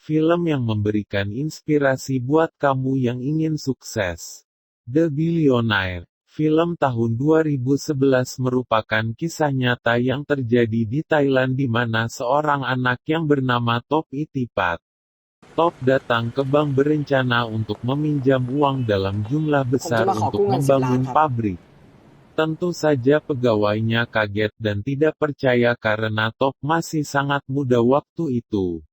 Film yang memberikan inspirasi buat kamu yang ingin sukses. The Billionaire. Film tahun 2011 merupakan kisah nyata yang terjadi di Thailand di mana seorang anak yang bernama Top Itipat. Top datang ke bank berencana untuk meminjam uang dalam jumlah ผมจะ besar มาขอ untuk กู้เงิน 10 ล้าน membangun ครับ pabrik. Tentu saja pegawainya kaget dan tidak percaya karena Top masih sangat muda waktu itu.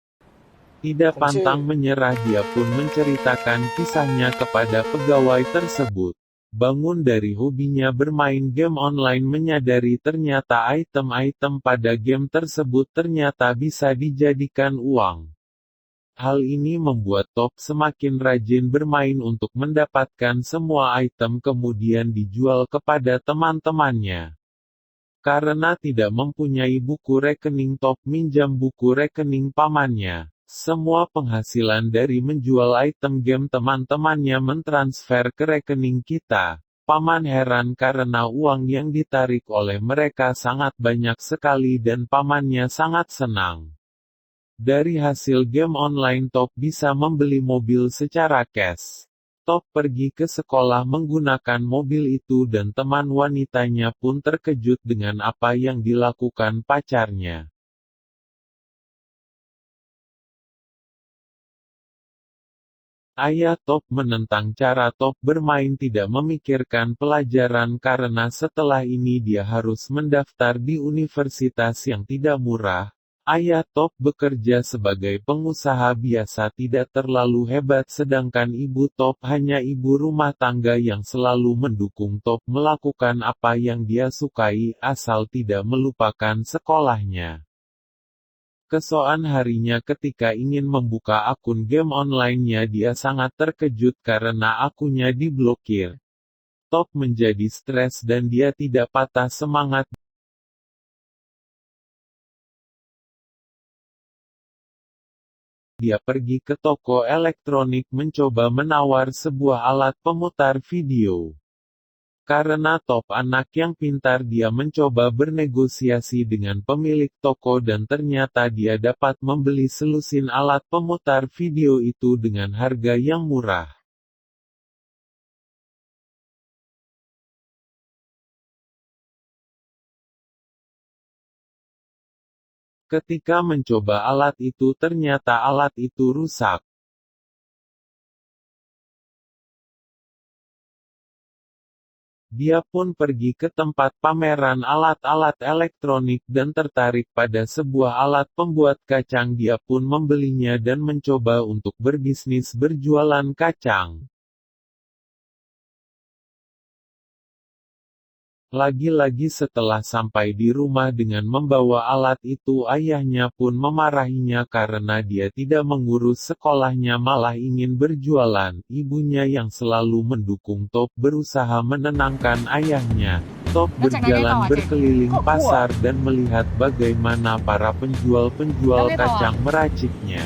Tidak ผมชื่อ pantang menyerah dia pun menceritakan kisahnya kepada pegawai tersebut. Bangun dari hobinya bermain game online menyadari ternyata item-item pada game tersebut ternyata bisa dijadikan uang. Hal ini membuat Top semakin rajin bermain untuk mendapatkan semua item kemudian dijual kepada teman-temannya. Karena tidak mempunyai buku rekening Top minjam buku rekening pamannya. Semua penghasilan dari menjual item game teman-temannya mentransfer ke rekening kita. Paman heran karena uang yang ditarik oleh mereka sangat banyak sekali dan pamannya sangat senang. Dari hasil game online Top bisa membeli mobil secara cash. Top pergi ke sekolah menggunakan mobil itu dan teman wanitanya pun terkejut dengan apa yang dilakukan pacarnya. Ayah Top menentang cara Top bermain tidak memikirkan pelajaran karena setelah ini dia harus mendaftar di universitas yang tidak murah. Ayah Top bekerja sebagai pengusaha biasa tidak terlalu hebat sedangkan ibu Top hanya ibu rumah tangga yang selalu mendukung Top melakukan apa yang dia sukai asal tidak melupakan sekolahnya. Keesokan harinya ketika ingin membuka akun game online-nya dia sangat terkejut karena akunnya diblokir. Top menjadi stres dan dia tidak patah semangat. Dia pergi ke toko elektronik mencoba menawar sebuah alat pemutar video. Karena Top anak yang pintar dia mencoba bernegosiasi dengan pemilik toko dan ternyata dia dapat membeli selusin alat pemutar video itu dengan harga yang murah. Ketika mencoba alat itu ternyata alat itu rusak. Dia pun pergi ke tempat pameran alat-alat elektronik dan tertarik pada sebuah alat pembuat kacang. Dia pun membelinya dan mencoba untuk berbisnis berjualan kacang. Lagi-lagi setelah sampai di rumah dengan membawa alat itu ayahnya pun memarahinya karena dia tidak mengurus sekolahnya malah ingin berjualan. Ibunya yang selalu mendukung Top berusaha menenangkan ayahnya. Top แล้วจากนั้นไงต่อ berjalan อะเจ berkeliling ก็คั่ว pasar dan melihat bagaimana para แล้ว penjual-penjual ไงต่ออะ kacang meraciknya.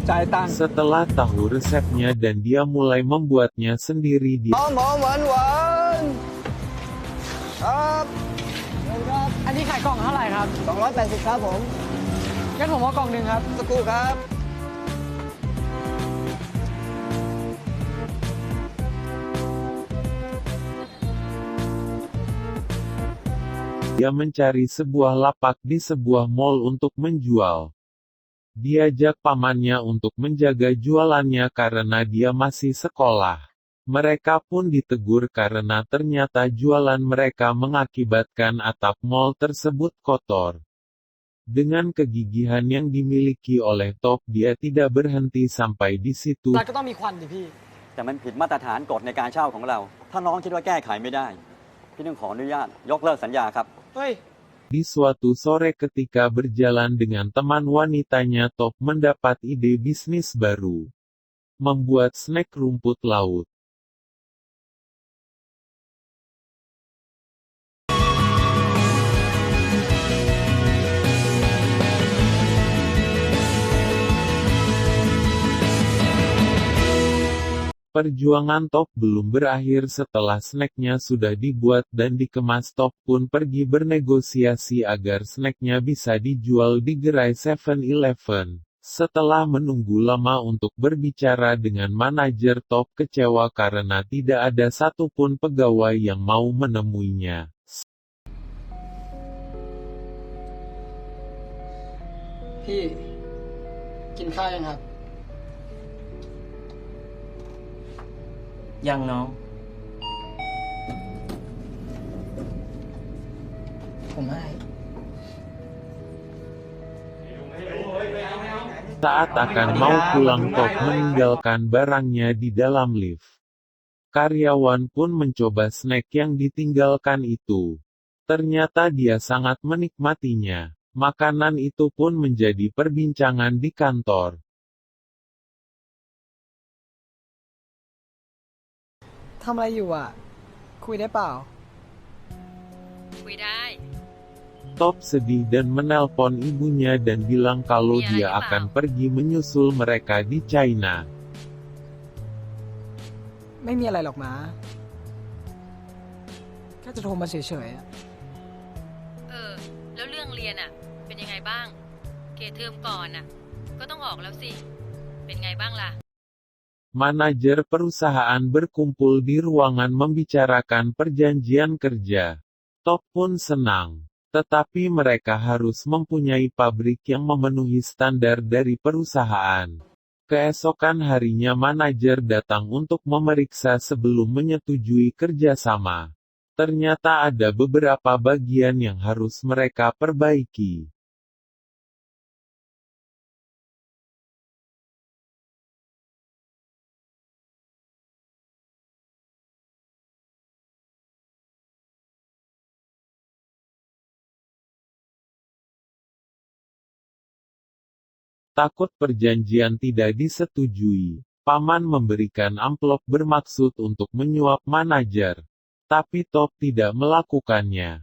จ่ายตังค์ Setelah tahu resepnya dan dia mulai membuatnya sendiri dia หอมหวานหวานครับเชิญครับ อันนี้ขายกล่องเท่าไหร่ครับ 280 ครับผม งั้นผมเอากล่องหนึ่งครับ สักครู่ครับ Dia mencari sebuah lapak di sebuah mall untuk menjual. Diajak pamannya untuk menjaga jualannya karena dia masih sekolah. Mereka pun ditegur karena ternyata jualan mereka mengakibatkan atap mall tersebut kotor. Dengan kegigihan yang dimiliki oleh Top dia tidak berhenti sampai di situ. ร้านก็ต้องมีควันดิพี่ แต่มันผิดมาตรฐานกฎในการเช่าของเรา ถ้าน้องคิดว่าแก้ไขไม่ได้ พี่ต้องขออนุญาตยกเลิกสัญญาครับ เฮ้ย Di suatu sore ketika berjalan dengan teman wanitanya Top mendapat ide bisnis baru. Membuat snack rumput laut. Perjuangan Top belum berakhir setelah snacknya sudah dibuat dan dikemas. Top pun pergi bernegosiasi agar snacknya bisa dijual di gerai 7-Eleven. Setelah menunggu lama untuk berbicara dengan manajer, Top kecewa karena tidak ada satupun pegawai yang mau menemuinya. พี่ กินข้าวยังครับ ยังน้อง ผมให้ Saat akan mau pulang, Top meninggalkan barangnya di dalam lift. Karyawan pun mencoba snack yang ditinggalkan itu. Ternyata dia sangat menikmatinya. Makanan itu pun menjadi perbincangan di kantor. ทำอะไรอยู่อ่ะ คุยได้เปล่า คุยได้ Top sedih dan menelpon ibunya dan bilang kalau Iya, dia iya, akan Pak. pergi menyusul mereka di China. ไม่มีอะไรหรอกนะแค่จะโทรมาเฉยๆอะ เออ แล้วเรื่องเรียนอะเป็นยังไงบ้าง เกรดเทอมก่อนอะก็ต้องออกแล้วสิ เป็นไงบ้างล่ะ Manajer perusahaan berkumpul di ruangan membicarakan perjanjian kerja. Top pun senang. Tetapi mereka harus mempunyai pabrik yang memenuhi standar dari perusahaan. Keesokan harinya manajer datang untuk memeriksa sebelum menyetujui kerjasama. Ternyata ada beberapa bagian yang harus mereka perbaiki. Takut perjanjian tidak disetujui, paman memberikan amplop bermaksud untuk menyuap manajer. Tapi Top tidak melakukannya.